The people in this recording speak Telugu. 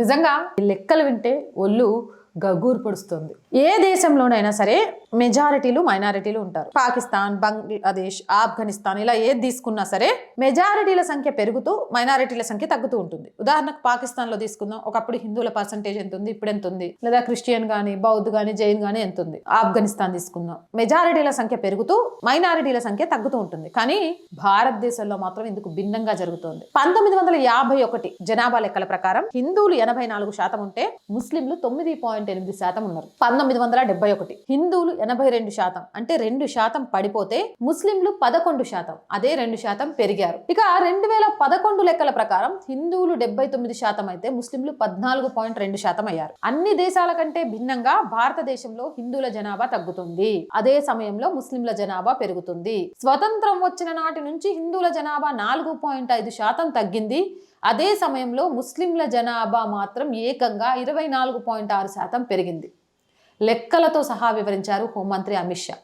నిజంగా ఈ లెక్కలు వింటే ఒళ్ళు గగ్గూరు పొడుస్తుంది. ఏ దేశంలోనైనా సరే మెజారిటీలు మైనారిటీలు ఉంటారు. పాకిస్తాన్, బంగ్లాదేశ్, ఆఫ్ఘనిస్తాన్ ఇలా ఏది తీసుకున్నా సరే మెజారిటీల సంఖ్య పెరుగుతూ మైనారిటీల సంఖ్య తగ్గుతూ ఉంటుంది. ఉదాహరణకు పాకిస్తాన్ లో తీసుకుందాం, ఒకప్పుడు హిందువుల పర్సంటేజ్ ఎంత ఉంది, ఇప్పుడు ఎంత ఉంది, లేదా క్రిస్టియన్ గానీ, బౌద్ధ్ గానీ, జైన్ గానీ ఎంత ఉంది. ఆఫ్ఘనిస్తాన్ తీసుకుందాం, మెజారిటీల సంఖ్య పెరుగుతూ మైనారిటీల సంఖ్య తగ్గుతూ ఉంటుంది. కానీ భారతదేశంలో మాత్రం ఇందుకు భిన్నంగా జరుగుతోంది. 1951 జనాభా లెక్కల ప్రకారం హిందువులు 84% ఉంటే ముస్లింలు 9.8% ఉన్నారు. 1971 హిందువులు 82%, అంటే 2% పడిపోతే ముస్లింలు 11%, అదే 2% పెరిగారు. ఇక 2011 లెక్కల ప్రకారం హిందువులు 79% అయితే ముస్లింలు 14.2% అయ్యారు. అన్ని దేశాల కంటే భిన్నంగా భారతదేశంలో హిందువుల జనాభా తగ్గుతుంది, అదే సమయంలో ముస్లింల జనాభా పెరుగుతుంది. స్వతంత్రం వచ్చిన నాటి నుంచి హిందువుల జనాభా 4.5% తగ్గింది, అదే సమయంలో ముస్లింల జనాభా మాత్రం ఏకంగా 24.6% పెరిగింది. లెక్కలతో సహా వివరించారు హోంమంత్రి అమిత్ షా.